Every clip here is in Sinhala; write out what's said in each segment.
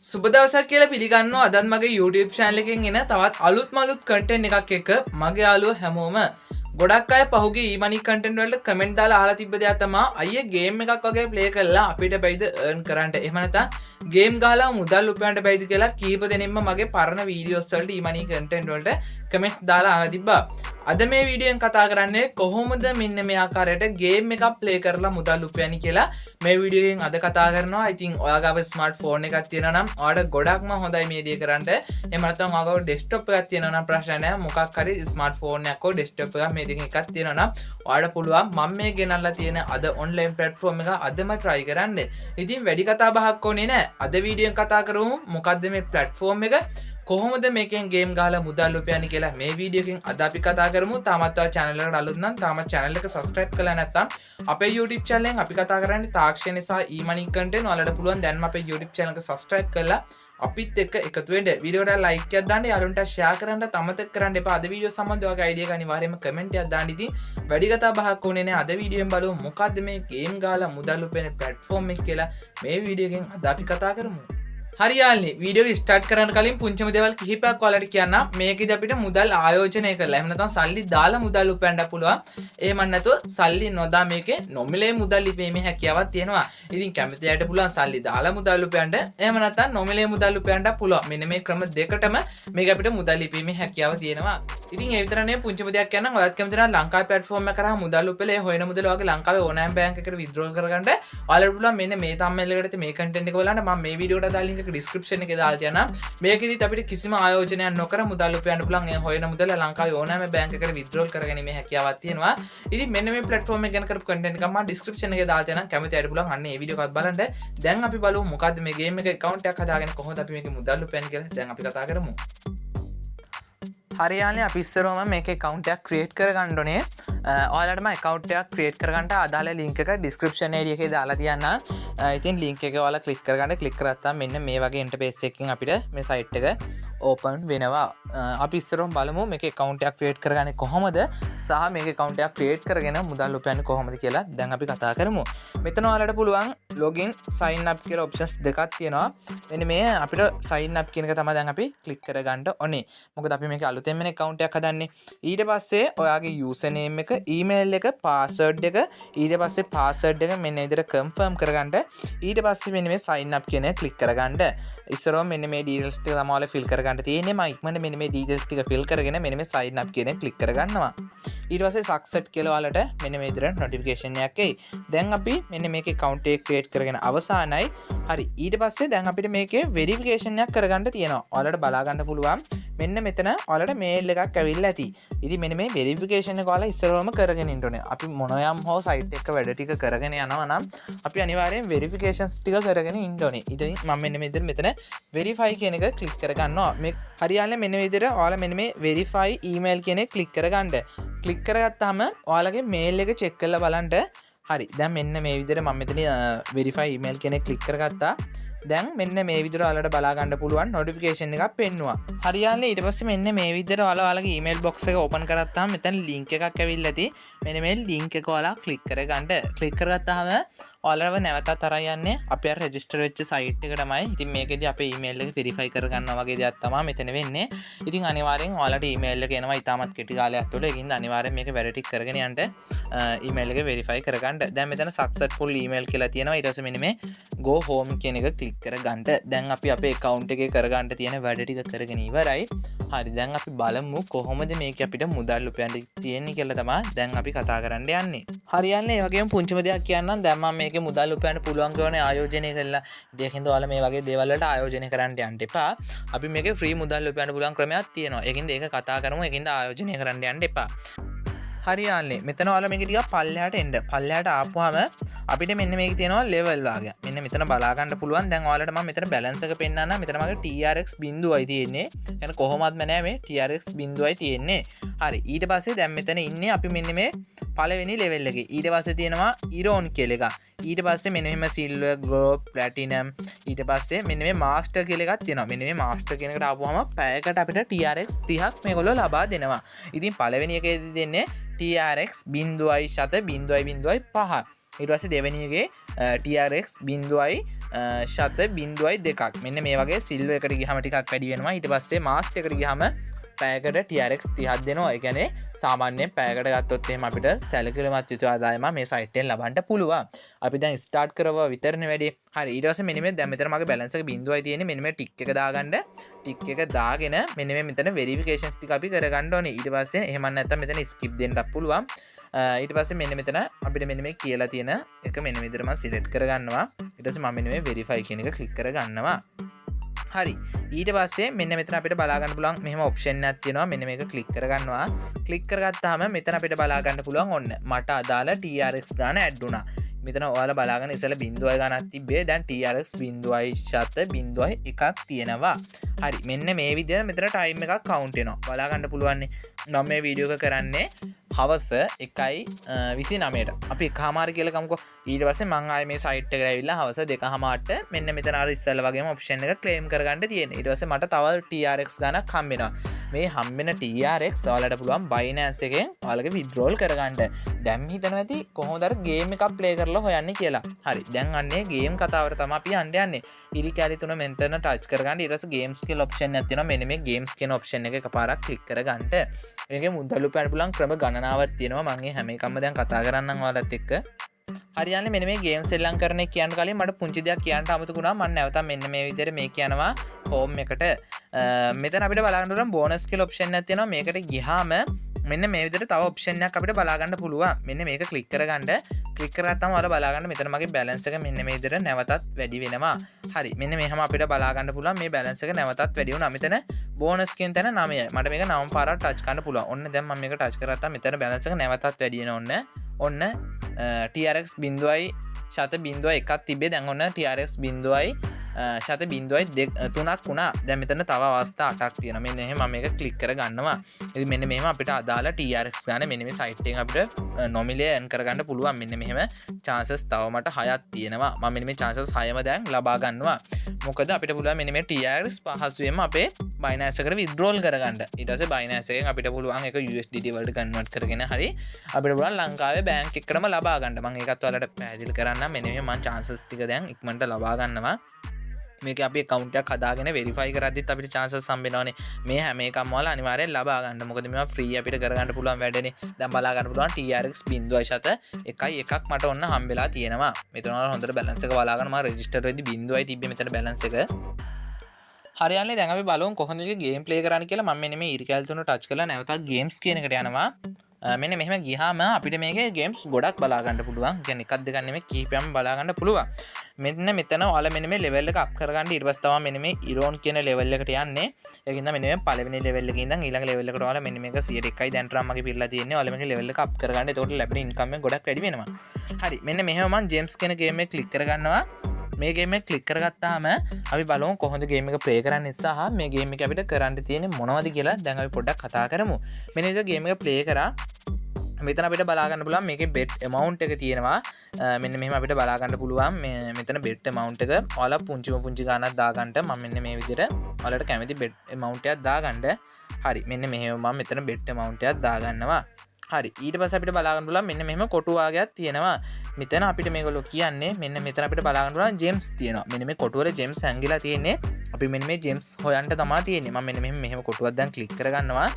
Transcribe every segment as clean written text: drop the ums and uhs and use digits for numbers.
සුබ දවසක් කියලා පිළිගන්නවා. අදත් මගේ YouTube channel එකෙන් එන තවත් අලුත් content එකක් එක්ක මගේ යාළුවෝ හැමෝම ගොඩක් අය පහුගිය e-money content වලට comment දාලා අහලා තිබ්බ දෙයක් තමයි අයියේ game එකක් වගේ play කරලා අපිට බැයිද earn කරන්න. එහෙම නැත්නම් game ගහලා මුදල් උපයන්න බැයිද කියලා කීප දෙනෙක්ම මගේ පරණ videos වලට e-money content වලට comments දාලා අහලා තිබ්බා. අද මේ වීඩියෝෙන් කතා කරන්නේ කොහොමද මෙන්න මේ ආකාරයට game එකක් play කරලා මුදල් උපයන්නේ කියලා මේ වීඩියෝෙන් අද කතා කරනවා. ඉතින් ඔයාගාව ස්මාර්ට්ෆෝන් එකක් තියෙනවා නම් ඔයාලට ගොඩක්ම හොඳයි මේ දේ කරන්න. එහෙම නැත්නම් ඔයාගාව ඩෙස්ක්ටොප් එකක් තියෙනවා නම් ප්‍රශ්න නැහැ. මොකක් හරි ස්මාර්ට්ෆෝන් එකක් හෝ ඩෙස්ක්ටොප් එකක් මේ දෙකෙන් එකක් තියෙනවා නම් ඔයාලට පුළුවන් මම මේ ගෙනල්ලා තියෙන අද ඔන්ලයින් ප්ලැට්ෆෝම් එක අදම try කරන්න. ඉතින් වැඩි කතා බහක් ඕනේ නැහැ. අද වීඩියෝෙන් කතා කරමු මොකද්ද මේ ප්ලැට්ෆෝම් එක, කොහොමද මේකෙන් ගේම් ගහලා මුදල් උපයන්නේ කියලා මේ වීඩියෝ එකෙන් අද අපි කතා කරමු. තාමත් ඔය channel එකට අලුත් නම් තාමත් channel එක subscribe කරලා නැත්නම් අපේ YouTube channel එකෙන් අපි කතා කරන්නේ තාක්ෂණ සහ e-money content. ඔයාලට පුළුවන් දැන්ම අපේ YouTube channel එක subscribe කරලා අපිත් එක්ක එකතු වෙන්න. වීඩියෝට like එකක් දාන්න, යාළුවන්ට share කරන්න අමතක කරන්න එපා. අද වීඩියෝ සම්බන්ධව ඔයගේ idea එක අනිවාර්යයෙන්ම comment එකක් දාන්න. ඉතින් වැඩි කතා බහක් ඕනේ නැහැ. අද වීඩියෝෙන් බලමු මොකද්ද මේ ගේම් ගහලා මුදල් උපයන platform එක කියලා මේ වීඩියෝ එකෙන් අද අපි කතා කරමු. හරි යාළුවනේ, වීඩියෝ ස්ටාර්ට් කරන්න කලින් පුංචිම දේවල් කිහිපයක් ඔයාලට කියන්න. මේකෙදි අපිට මුදල් ආයෝජනය කරලා එහෙම නැත්නම් සල්ලි දාලා මුදල් උපයන්න පුළුවන්. එහෙම නැත්නම් සල්ලි නොදා මේකේ නොමිලේ මුදල් ඉපීමේ හැකියාවක් තියෙනවා. ඉතින් කැමති අයට පුළුවන් සල්ලි දාලා මුදල් උපයන්න. එහෙම නැත්නම් නොමිලේ මුදල් උපයන්න පුළුවන්. මෙන්න මේ ක්‍රම දෙකටම මේක අපිට මුදල් ඉපීමේ හැකියාව තියෙනවා. ඉතින් ඒ විතර නෙවෙයි පුංචිම දෙයක් කියන්නම්. ඔයාලත් කැමති නම් ලංකාවේ platform එක කරා මුදල් උපයලා හොයන මුදල වගේ ලංකාවේ ඕනෑම බැංක් එකකට withdraw කරගන්න ඔයාලට පුළුවන්. මෙන්න මේ thumbnail එකට මේ content එක බලන්න. මම මේ වීඩියෝට දාලා link description එකේ දාලා තියනවා. මේකෙදිත් අපිට කිසිම ආයෝජනයක් නොකර මුදල් උපයන්න පුළුවන්. ඒ හොයන මුදල ලංකාවේ ඕනෑම බැංක් එකකට withdraw කරගැනීමේ හැකියාවක් තියෙනවා. ඉතින් මෙන්න මේ platform එක ගැන කරපු content එක මම description එකේ දාලා තියනවා. කැමති අයට පුළුවන් අන්න ඒ වීඩියෝ එකත් බලන්න. දැන් අපි බලමු මොකද්ද මේ game එක account එකක් හදාගෙන කොහොමද අපි මේකේ මුදල් උපයන්නේ කියලා. දැන් අපි කතා කරමු. හරියානේ, අපි ඉස්සරවම මේක account එකක් create කරගන්න ඕනේ. ඔයාලටම account එකක් create කරගන්න අදාළ link එක description area එකේ දාලා තියන්න. ඉතින් link එක ඔයාලා click කරගන්න. click කරගත්තාම මෙන්න මේ වගේ interface එකකින් අපිට මේ site එක open වෙනවා. අපි ඉස්සරවම බලමු මේක account එකක් create කරගන්නේ කොහොමද සහ මේක account එකක් create කරගෙන මුදල් උපයන්නේ කොහොමද කියලා දැන් අපි කතා කරමු. මෙතන ඔයාලට පුළුවන් login sign up කියලා options දෙකක් තියෙනවා. මෙන්න මේ අපිට sign up කියන එක තමයි දැන් අපි click කරගන්න ඕනේ. මොකද අපි මේක අලුතෙන් වෙන account එකක් හදන්නේ. ඊට පස්සේ ඔයාගේ username එක, email එක, password එක, ඊට පස්සේ password එක මෙන්න විදිහට confirm කරගන්න. ඊට පස්සේ මෙන්න මේ sign up කියන එක click කරගන්න. ඉස්සරවම මෙන්න මේ details ටික තමයි ඔයාලා fill කරගන්න තියෙන්නේ. මම ඉක්මනට මෙන්න මේ details ටික fill කරගෙන මෙන්න මේ sign up කියන එක click කරගන්නවා. ඊට පස්සේ success කියලා ඔයාලට මෙන්න මේ විදිහට notification එකක් එයි. දැන් අපි මෙන්න මේකේ account එක create කරගෙන අවසానයි. හරි. ඊට පස්සේ දැන් අපිට මේකේ verification එකක් කරගන්න තියෙනවා. ඔයාලට බලා ගන්න පුළුවන්. මෙන්න මෙතන ඔයාලට mail එකක් ඇවිල්ලා ඇති. ඉතින් මෙන්න මේ verification එක ඔයාලා ඉස්සරවම කරගෙන ඉන්න ඕනේ. අපි මොනයම් හෝ site එක වැඩ ටික කරගෙන යනවා නම් අපි අනිවාර්යෙන් verifications ටික කරගෙන ඉන්න ඕනේ. ඉතින් මම මෙන්න මේ විදිහට මෙතන verify කියන එක click කරගන්නවා. මේ හරියන්නේ මෙන්න මේ විදිහට ඔයාලා මෙන්න මේ verify email කියන එක click කරගන්න. click කරගත්තාම ඔයාලගේ mail එක check කරලා බලන්න. හරි. දැන් මෙන්න මේ විදිහට මම මෙතන verify email කියන එක click කරගත්තා. දැන් මෙන්න මේ විදිහට ඔයාලට බලා ගන්න පුළුවන් notification එකක් පෙන්නුවා. හරියන්නේ ඊට පස්සේ මෙන්න මේ විදිහට ඔයාලගේ email box එක open කරගත්තාම මෙතන link එකක් ඇවිල්ලා ඇති. මෙන්න මේ link එක ඔයාලා click කරගන්න. click කරගත්තාම ඔයාලව නැවතත් අරන් යන්නේ අපි අර register වෙච්ච site එක තමයි. ඉතින් මේකෙදි අපේ email එක verify කරගන්නවා වගේ දෙයක් තමයි මෙතන වෙන්නේ. ඉතින් අනිවාර්යෙන් ඔයාලට email එක එනවා ඉතාමත් කෙටි කාලයක් තුළ. ඒකින්ද අනිවාර්යෙන් මේක වැඩ ටික කරගෙන යන්න email එක verify කරගන්න. දැන් මෙතන successful email කියලා තියෙනවා. ඊට පස්සේ මෙන්න මේ go home කියන එක click කරගන්න. දැන් අපි අපේ account එකේ කරගන්න තියෙන වැඩ ටික කරගෙන ඉවරයි. හරි. දැන් අපි බලමු කොහොමද මේක අපිට මුදල් උපයන්න තියෙන්නේ කියලා තමයි දැන් අපි කතා කරන්න යන්නේ. හරියන්නේ ඒ වගේම පුංචිම දෙයක් කියන්නම්. දැන් මම මේකේ මුදල් උපයන්න පුළුවන් කරන ආයෝජනය කළා. ඒකින්ද ඔයාලා මේ වගේ දේවල් වලට ආයෝජනය කරන්න යන්න එපා. අපි මේකේ free මුදල් උපයන්න පුළුවන් ක්‍රමයක් තියෙනවා. ඒකින්ද ඒක කතා කරමු. ඒකින්ද ආයෝජනය කරන්න යන්න එපා. හරියන්නේ මෙතන ඔයාලා මේක ටිකක් පල්ලෙහාට එන්න. පල්ලෙහාට ආපුවාම අපිට මෙන්න මේක තියෙනවා level වාගේ. මෙන්න මෙතන බලා ගන්න පුළුවන්. දැන් ඔයාලට මම මෙතන balance එක පෙන්නන්නම්. මෙතන මගේ TRX බිඳුවයි තියෙන්නේ. يعني කොහොමත්ම නෑ මේ TRX බිඳුවයි තියෙන්නේ. හරි. ඊට පස්සේ දැන් මෙතන ඉන්නේ අපි මෙන්න මේ පළවෙනි level එකේ. ඊට පස්සේ තියෙනවා iron කියලා එකක්. ඊට පස්සේ මෙන්න මෙහෙම silver, gold, platinum. ඊට පස්සේ මෙන්න මේ master කියලා එකක් තියෙනවා. මෙන්න මේ master කියන එකට ආපුවාම පැයකට අපිට TRX 30ක් මේගොල්ලෝ ලබා දෙනවා. ඉතින් පළවෙනි එකේදී දෙන්නේ TRX 0.0.0.5. ඊට පස්සේ දෙවෙනියගේ TRX 0.2 මෙන්න මේ වගේ සිල්වර් එකට ගියාම ටිකක් වැඩි වෙනවා. ඊට පස්සේ මාස්ටර් එකට ගියාම පැයකට TRX 30ක් දෙනවා. ඒ කියන්නේ සාමාන්‍යයෙන් පැයකට ගත්තොත් එහෙම අපිට සැලකිලිමත් යුතු ආදායම මේ සයිට් එකෙන් ලබන්න පුළුවන්. අපි දැන් ස්ටාර්ට් කරවුවා විතරනේ වැඩි. හරි ඊට පස්සේ මෙන්න මේ දැන් මෙතන මගේ බැලන්ස් එක 0යි තියෙන්නේ. මෙන්න මේ ටික් එක දාගන්න. ටික් එක දාගෙන මෙන්න මේ මෙතන වෙරිෆිකේෂන්ස් ටික අපි කරගන්න ඕනේ. ඊට පස්සේ එහෙම නැත්නම් මෙතන ස්කිප් දෙන්නත් පුළුවන්. ඊට පස්සේ මෙන්න මෙතන අපිට මෙන්න මේ කියලා තියෙන එක මෙන්න මේ විදිහට මම සිලෙක්ට් කරගන්නවා. ඊට පස්සේ මම මෙන්න මේ වෙරිෆයි කියන එක ක්ලික් කරගන්නවා. හරි ඊට පස්සේ මෙන්න මෙතන අපිට බලා ගන්න පුළුවන් මෙහෙම ඔප්ෂන් එකක් තියෙනවා. මෙන්න මේක ක්ලික් කරගන්නවා. ක්ලික් කරගත්තාම මෙතන අපිට බලා ගන්න පුළුවන් ඔන්න මට අදාළ TRX ගාන ඇඩ් වුණා. මෙතන ඔයාලා බලාගෙන ඉස්සෙල්ලා 0 ගානක් තිබ්බේ. දැන් TRX 0.01ක් තියෙනවා. හරි මෙන්න මේ විදිහට මෙතන ටයිම් එකක් කවුන්ට් වෙනවා. බලා ගන්න පුළුවන් නේ. මම මේ වීඩියෝ එක කරන්නේ හවස 1:29ට. අපි 1:00 කියලා ගමුකෝ. ඊට පස්සේ මම ආයේ මේ සයිට් එකට ඇවිල්ලා හවස 2:00ට මෙන්න මෙතන අර ඉස්සෙල්ලා වගේම ඔප්ෂන් එක ක්ලේම් කරගන්න තියෙනවා. ඊට පස්සේ මට තව TRX ගානක් හම්බ වෙනවා. මේ හම්බෙන TRX ඔයාලට පුළුවන් Binance එකෙන් ඔයාලගේ withdrawal කරගන්න. දැන් හිතනවා ඇති කොහොමද අර ගේම් එකක් ප්ලේ කරලා හොයන්නේ කියලා. හරි දැන් අන්නේ ගේම් කතාවට තමයි අපි යන්නේ. ඉරි කැලි තුන මෙතන ටච් කරගන්න. ඊට පස්සේ ගේම්ස් කියලා ඔප්ෂන් එකක් තියෙනවා. මෙන්න මේ ගේම්ස් කියන ඔප්ෂන් එක එකපාරක් ක්ලික් කරගන්න. මේකේ මුදල් උපයන්න පුළුවන් ක්‍රම ගණනාවක් තියෙනවා. මම මේ හැම එකක්ම දැන් කතා කරන්නම් ඔයාලත් එක්ක. හරියන්නේ මෙන්න මේ ගේම් සෙල්ලම් කරන එක කියන්න කලින් මට පුංචි දෙයක් කියන්න අමතක වුණා. මම නැවතත් මෙන්න මේ විදිහට මේක යනවා හෝම් එකට. මෙතන අපිට බලන්න පුළුවන් බෝනස් කියලා ඔප්ෂන් එකක් තියෙනවා. මේකට ගියාම මෙන්න මේ විදිහට තව ඔප්ෂන් එකක් අපිට බලා ගන්න පුළුවන්. මෙන්න මේක ක්ලික් කරගන්න. ක්ලික් කරගත්තාම ඔයාලා බලා ගන්න මෙතන මගේ බැලන්ස් එක මෙන්න මේ විදිහට නැවතත් වැඩි වෙනවා. හරි මෙන්න මෙහෙම අපිට බලා ගන්න පුළුවන් මේ බැලන්ස් එක නැවතත් වැඩි වුණා. මෙතන බෝනස් කියන තැන 9යි. මට මේක 9 පාරක් ටච් කරන්න පුළුවන්. ඔන්න දැන් මම මේක ටච් කරගත්තා. මෙතන බැලන්ස් එක නැවතත් වැඩි වෙනවා. ඔන්න TRX 0.01ක් තිබේ. දැන් ඔන්න TRX 0.03ක් වුණා. දැන් මෙතන තව අවස්ථා 8ක් තියෙනවා. මෙන්න එහෙම මම මේක ක්ලික් කරගන්නවා. ඉතින් මෙන්න මෙහෙම අපිට අදාළ TRX ගන්න මෙන්න මේ සයිට් එකෙන් අපිට නොමිලේ earn කරගන්න පුළුවන්. මෙන්න මෙහෙම chances තව මට 6ක් තියෙනවා. මම මෙන්න මේ chances 6ම දැන් ලබා ගන්නවා. මොකද අපිට පුළුවන් මෙන්න මේ TRX පහසුවෙන්ම අපේ Binance එකට withdrawal කරගන්න. ඊට පස්සේ Binance එකෙන් අපිට පුළුවන් ඒක USDT වලට කන්වර්ට් කරගෙන හරි අපිට පුළුවන් ලංකාවේ බැංක් එකකටම ලබා ගන්න. මම ඒකත් ඔයාලට පැහැදිලි කරන්නම්. මෙන්න මේ මම chances ටික දැන් ඉක්මනට ලබා ගන්නවා. මේක අපි account එකක් හදාගෙන verify කරද්දිත් අපිට chances හම්බ වෙනවානේ. මේ හැම එකම ඔයාලා අනිවාර්යෙන් ලබා ගන්න. මොකද මේවා free අපිට කරගන්න පුළුවන් වැඩනේ. දැන් බලා ගන්න පුළුවන් TRX 0.1ක් මට ඔන්න හම්බෙලා තියෙනවා. මෙතන ඔයාලා හොඳට balance එක බලා ගන්න. මම register වෙද්දි 0යි තිබ්බේ මෙතන balance එක. හරියන්නේ දැන් අපි බලමු කොහොමද මේක ගේම් ප්ලේ කරන්න කියලා. මම මෙන්න මේ ඉරිකැල් තුන ටච් කරලා නැවතත් ගේම්ස් කියන එකට යනවා. මෙන්න මෙහෙම ගියාම අපිට මේකේ ගේම්ස් ගොඩක් බලා ගන්න පුළුවන්. කියන්නේ එකක් දෙකක් නෙමෙයි කීපයක්ම බලා ගන්න පුළුවන්. මෙන්න මෙතන ඔයාලා මෙන්න මේ level එක up කරගන්න. ඊට පස්සේ තමයි මෙන්න මේ ඉරෝන් කියන level එකට යන්නේ. ඒකින්ද මෙන්න මේ පළවෙනි level එකේ ඉඳන් ඊළඟ level එකට ඔයාලා මෙන්න මේක 101යි දැන් තරම් මගේ පිරලා තියෙන්නේ. ඔයාලා මේකේ level එක up කරගන්න. එතකොට ලැබෙන income එක ගොඩක් වැඩි වෙනවා. හරි මෙන්න මෙහෙම මම ජේම්ස් කියන ගේම් එක ක්ලික් කරගන්නවා. මේ ගේම් එක ක්ලික් කරගත්තාම අපි බලමු කොහොමද ගේම් එක ප්ලේ කරන්න සහ මේ ගේම් එක අපිට කරන්න තියෙන්නේ මොනවද කියලා දැන් අපි පොඩ්ඩක් කතා කරමු. මෙන්න ඉතින් ගේම් එක ප්ලේ කරා. මෙතන අපිට බලා ගන්න පුළුවන් මේකේ bet amount එක තියෙනවා. මෙන්න මෙහෙම අපිට බලා ගන්න පුළුවන් මෙතන bet amount එක ඔයාලා පුංචි ගානක් දාගන්න. මම මෙන්න මේ විදිහට ඔයාලට කැමති bet amount එකක් දාගන්න. හරි මෙන්න මෙහෙම මම මෙතන bet amount එකක් දාගන්නවා. හරි ඊට පස්සේ අපිට බලා ගන්න පුළුවන් මෙන්න මෙහෙම කොටු වාගයක් තියෙනවා. මෙතන අපිට මේගොල්ලෝ කියන්නේ මෙන්න මෙතන අපිට බලා ගන්න පුළුවන් ජෙම්ස් තියෙනවා. මෙන්න මේ කොටුවල ජෙම්ස් හැංගිලා තියෙන්නේ. අපි මෙන්න මේ ජෙම්ස් හොයන්න තමයි තියෙන්නේ. මම මෙන්න මෙහෙම කොටුවක් දැන් ක්ලික් කරගන්නවා.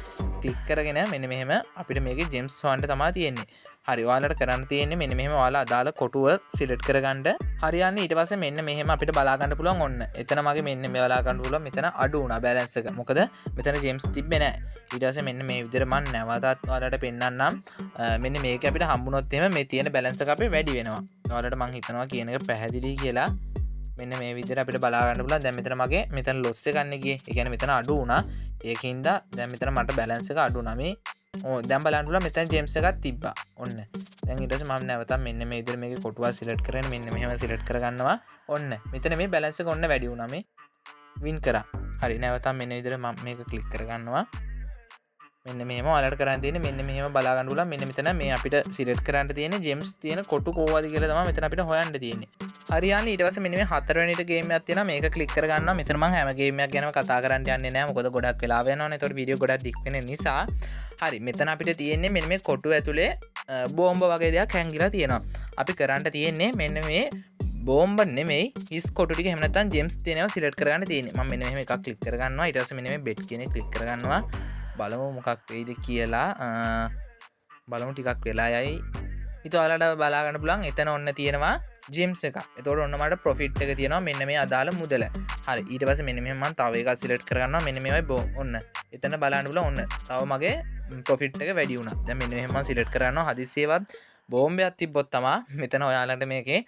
ක්ලික් කරගෙන මෙන්න මෙහෙම අපිට මේකේ ජෙම්ස් හොයන්න තමයි තියෙන්නේ. හරි ඔයාලට කරන්න තියෙන්නේ මෙන්න මෙහෙම ඔයාලා අදාළ කොටුව සිලෙක්ට් කරගන්න. හරියන්නේ ඊට පස්සේ මෙන්න මෙහෙම අපිට බලා ගන්න පුළුවන් ඔන්න. එතන මගේ මෙන්න මේ බලා ගන්න පුළුවන් මෙතන අඩු වුණා බැලන්ස් එක. මොකද මෙතන ජෙම්ස් තිබ්බේ නැහැ. ඊට පස්සේ මෙන්න මේ විදිහට මම නැවතත් ඔයාලට පෙන්නන්නම්. මෙන්න මේක අපිට හම්බුනොත් එහෙම මේ තියෙන බැලන්ස් එක අපේ වැඩි වෙනවා. ඔයාලට මම හිතනවා කියන එක පැහැදිලි කියලා. මෙන්න මේ විදිහට අපිට බලා ගන්න පුළුවන්. දැන් මෙතන මගේ මෙතන loss එක ගන්න ගියේ. ඒ කියන්නේ මෙතන අඩු වුණා. ඒකින්ද දැන් මෙතන මට බැලන්ස් එක අඩු වුණා. මේ දැන් බලන්න පුළුවන් මෙතන ජෙම්ස් එකක් තිබ්බා. ඔන්න. දැන් ඊට පස්සේ මම නැවතත් මෙන්න මේ විදිහට මේකේ කොටුවක් සිලෙක්ට් කරගෙන මෙන්න මෙහෙම සිලෙක්ට් කරගන්නවා. ඔන්න. මෙතන මේ බැලන්ස් එක ඔන්න වැඩි වුණා. මේ වින් කරා. හරි නැවතත් මෙන්න විදිහට මම මේක ක්ලික් කරගන්නවා. මෙන්න මෙහෙම ඔයාලට කරන්න තියෙන්නේ මෙන්න මෙහෙම බලා ගන්න පුළුවන්. මෙන්න මෙතන මේ අපිට සිලෙක්ට් කරන්න තියෙන්නේ ජෙම්ස් තියෙන කොටු කොහොමද කියලා තමයි මෙතන අපිට හොයන්න තියෙන්නේ. හරියන්නේ ඊට පස්සේ මෙන්න මේ හතරවෙනිට ගේම් එකක් තියෙනවා. මේක ක්ලික් කරගන්නවා. මෙතන මම හැම ගේම් එකක් ගැනම කතා කරන්න යන්නේ නැහැ. මොකද ගොඩක් වෙලාව යනවනේ. ඒතකොට වීඩියෝ ගොඩක් දික් වෙන නිසා. හරි මෙතන අපිට තියෙන්නේ මෙන්න මේ කොටු ඇතුලේ බෝම්බ වගේ දෙයක් හැංගිලා තියෙනවා. අපි කරන්න තියෙන්නේ මෙන්න මේ බෝම්බ නෙමෙයි හිස් කොටු ටික එහෙම නැත්නම් ජෙම්ස් තියෙනවා සිලෙක්ට් කරගන්න තියෙන්නේ. මම මෙන්න මෙහෙම එකක් ක්ලික් කරගන්නවා. ඊට පස්සේ මෙන්න මේ බෙට් කියන එක ක්ලික් කරගන්නවා. බලමු මොකක් වෙයිද කියලා. බලමු ටිකක් වෙලා යයි. ඉතින් ඔයාලට බලා ගන්න පුළුවන් එතන ඔන්න තියෙනවා ජෙම්ස් එක. එතකොට ඔන්න මට ප්‍රොෆිට් එක තියෙනවා මෙන්න මේ අදාළ මුදල. හරි ඊට පස්සේ මෙන්න මෙහෙම මම තව එකක් සිලෙක්ට් කරගන්නවා. මෙන්න මේවයි ඔන්න. එතන බලන්න පුළුවන් ඔන්න. තව මගේ ප්‍රොෆිට් එක වැඩි වුණා. දැන් මෙන්න මෙහෙම මම සිලෙක්ට් කරගන්නවා. හදිස්සියවත් බෝම්බයක් තිබ්බොත් තමයි මෙතන ඔයාලට මේකේ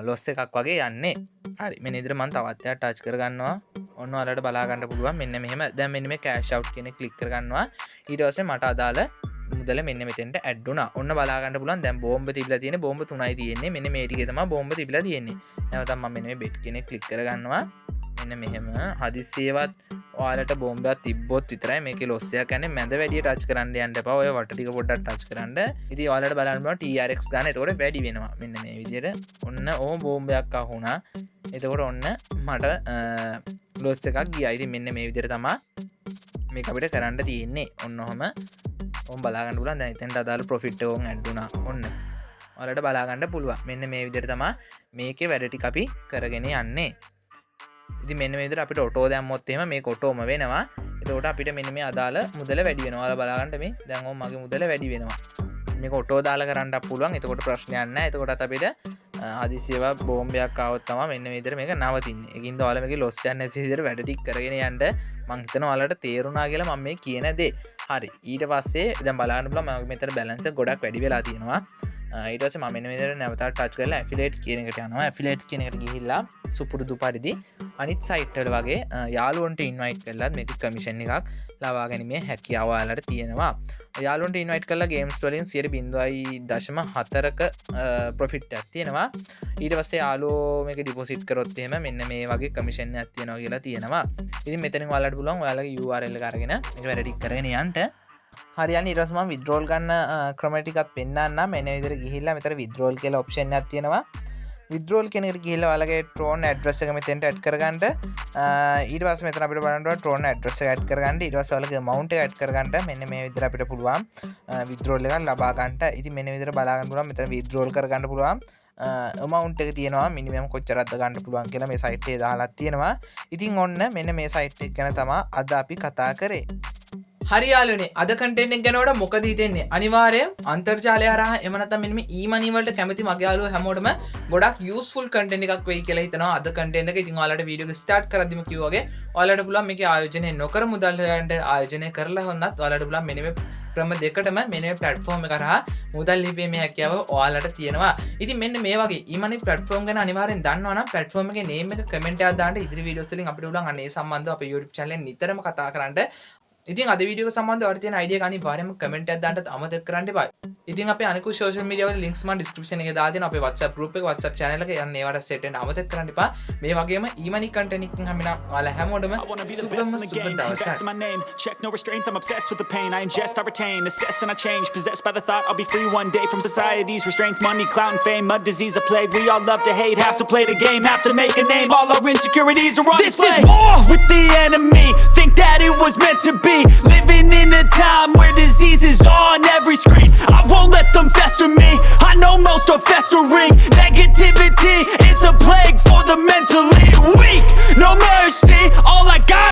ලොස් එකක් වගේ යන්නේ. හරි මෙන්න ඉදිරිය මම තවත් එකක් ටච් කරගන්නවා. ඔන්න ඔයාලට බලා ගන්න පුළුවන් මෙන්න මෙහෙම. දැන් මෙන්න මේ කෑෂ් අවුට් කියන එක ක්ලික් කරගන්නවා. ඊට පස්සේ මට අදාළ මුදල මෙන්න මෙතෙන්ට ඇඩ් වුණා. ඔන්න බලා ගන්න පුළුවන් දැන් බෝම්බ තිබිලා තියෙන්නේ බෝම්බ 3යි තියෙන්නේ. මෙන්න මේ ටිකේ තමයි බෝම්බ තිබිලා තියෙන්නේ. නැවතත් මම මෙන්න මේ බෙට් කියන එක ක්ලික් කරගන්නවා. මෙන්න මෙහෙම හදිස්සියවත් ඔයාලට බෝම්බයක් තිබ්බොත් විතරයි මේකේ ලොස් එකක් යන්නේ. මැද වැඩි ටච් කරන්න යන්න එපා. ඔය වට ටික පොඩ්ඩක් ටච් කරන්න. ඉතින් ඔයාලට බලන්න පුළුවන් TRX ගන්න එතකොට වැඩි වෙනවා. මෙන්න මේ විදිහට ඔන්න ඕම බෝම්බයක් අහුණා. එතකොට ඔන්න මට ලොස් එකක් ගියා. ඉතින් මෙන්න මේ විදිහට තමයි මේක අපිට කරන්න තියෙන්නේ. ඔන්න ඔහම ඔම් බලා ගන්න පුළුවන්. දැන් එතෙන්ට අදාළ ප්‍රොෆිට් එක ඕන් ඇඩ් වුණා. ඔන්න ඔයාලට බලා ගන්න පුළුවන්. මෙන්න මේ විදිහට තමයි මේකේ වැඩ ටික අපි කරගෙන යන්නේ. ඉතින් මෙන්න මේ විදිහට අපිට ඔටෝ දැම්මොත් එහෙම මේක ඔටෝම වෙනවා. එතකොට අපිට මෙන්න මේ අදාළ මුදල වැඩි වෙනවා. ඔයාලා බලා ගන්න මේ දැන් ඕම් මගේ මුදල වැඩි වෙනවා. මේක ඔටෝ දාලා කරන්නත් පුළුවන්. එතකොට ප්‍රශ්නයක් නැහැ. එතකොටත් අපිට හදිසියව බෝම්බයක් ආවොත් තමයි මෙන්න මේ විදිහට මේක නවතින්නේ. ඒකින්ද ඔයාලා මේකේ ලොස් යන්නේ නැති විදිහට වැඩ ටික කරගෙන යන්න මං හිතනවා ඔයාලට තේරුණා කියලා මම මේ කියන දේ. හරි ඊට පස්සේ දැන් බලන්න පුළුවන් මම මෙතන බැලන්ස් එක ගොඩක් වැඩි වෙලා තියෙනවා. ඊට පස්සේ මම මෙන්න මේ විදිහට නැවතත් ටච් කරලා ඇෆිලියේට් කියන එකට යනවා. ඇෆිලියේට් කියන එකට ගිහිල්ලා සුපුරුදු පරිදි අනිත් සයිට් වල වගේ යාළුවන්ට ඉන්වයිට් කරලා මේක කමිෂන් එකක් ලබා ගැනීමේ හැකියාව ඔයාලට තියෙනවා. යාළුවන්ට ඉන්වයිට් කරලා ගේම්ස් වලින් 0.04ක ප්‍රොෆිට් එකක් තියෙනවා. ඊට පස්සේ යාළුවෝ මේක ඩිපොසිට් කරොත් එහෙම මෙන්න මේ වගේ කමිෂන් එකක් තියෙනවා කියලා තියෙනවා. ඉතින් මෙතනින් ඔයාලට පුළුවන් ඔයාලගේ URL එක අරගෙන මේක වැඩ ටික කරගෙන යන්න. හරියන්නේ ඊට පස්සේ මම withdrawal ගන්න ක්‍රම ටිකක් පෙන්නන්නම්. මෙන්න විදිහට ගිහිල්ලා මෙතන withdrawal කියලා ඔප්ෂන් එකක් තියෙනවා. withdrawal කියන එකට ගිහිල්ලා ඔයාලගේ Tron address එක මෙතෙන්ට add කරගන්න. ඊට පස්සේ මෙතන අපිට බලන්න ඕන Tron address එක add කරගන්න. ඊට පස්සේ ඔයාලගේ amount එක add කරගන්න. මෙන්න මේ විදිහට අපිට පුළුවන් withdrawal එකක් ලබා ගන්නට. ඉතින් මෙන්න විදිහට බලා ගන්න පුළුවන් මෙතන withdrawal කරගන්න පුළුවන්. amount එක තියෙනවා මිනිමම් කොච්චරක්ද ගන්න පුළුවන් කියලා මේ සයිට් එකේ දාලා තියෙනවා. ඉතින් ඔන්න මෙන්න මේ සයිට් එක ගැන තමයි අද අපි කතා කරේ. හරි යාළුවනේ අද කන්ටෙන්ට් එක ගැන මොකද හිතෙන්නේ අනිවාර්යයෙන් අන්තර්ජාලය හරහා එහෙම නැත්නම් මෙන්න මේ ඊමනි වලට කැමති මගේ යාළුවෝ හැමෝටම ගොඩක් යූස්ෆුල් කන්ටෙන්ට් එකක් වෙයි කියලා හිතනවා අද කන්ටෙන්ට් එක. ඉතින් ඔයාලට වීඩියෝ එක ස්ටාර්ට් කරද්දිම කිව්වා වගේ ඔයාලට පුළුවන් මේකේ ආයෝජනය නොකර මුදල් හොයන්න ආයෝජනය කරලා හොන්නත් ඔයාලට පුළුවන් මෙන්න මේ ක්‍රම දෙකටම මෙන්න මේ ප්ලැට්ෆෝම් එක කරහා මුදල් ලිපීමේ හැකියාව ඔයාලට තියෙනවා. ඉතින් මෙන්න මේ වගේ ඊමනි ප්ලැට්ෆෝම් ගැන අනිවාර්යෙන් දන්නවනම් ප්ලැට්ෆෝම් එකේ නේම් එක කමෙන්ට් එකක් දාන්න ඉදිරි වීඩියෝස් වලින් අපිට පුළුවන් අනේ සම්බන්ධව අපේ YouTube channel එකෙන් නිතරම කතා කරන්න. ඉතින් අද වීඩියෝ එක සම්බන්ධව ඔයාලට තියෙන අයිඩියා එක අනිවාර්යයෙන්ම කමෙන්ට් එකක් දාන්නත් අමතක කරන්න එපා. ඉතින් අපේ අනිකුත් සෝෂල් මීඩියා වල ලින්ක්ස් මම ඩිස්ක්‍රිප්ෂන් එකේ දාලා තියෙනවා. අපේ WhatsApp group එක WhatsApp channel එක යන්න ඒවට set වෙන්න අමතක කරන්න එපා. මේ වගේම ඊමනි content එකකින් හැමනම් ඔයාලා හැමෝටම සුබ දවසක්. Check no restraints, I'm obsessed with the pain. I ingest, I retain, assess and I change. Possessed by the thought I'll be free one day from society's restraints. Money, clout and fame, a disease, a plague. We all love to hate, have to play the game, have to make a name. All our insecurities are on display. This is war with the enemy. Think that it was meant to be. Living in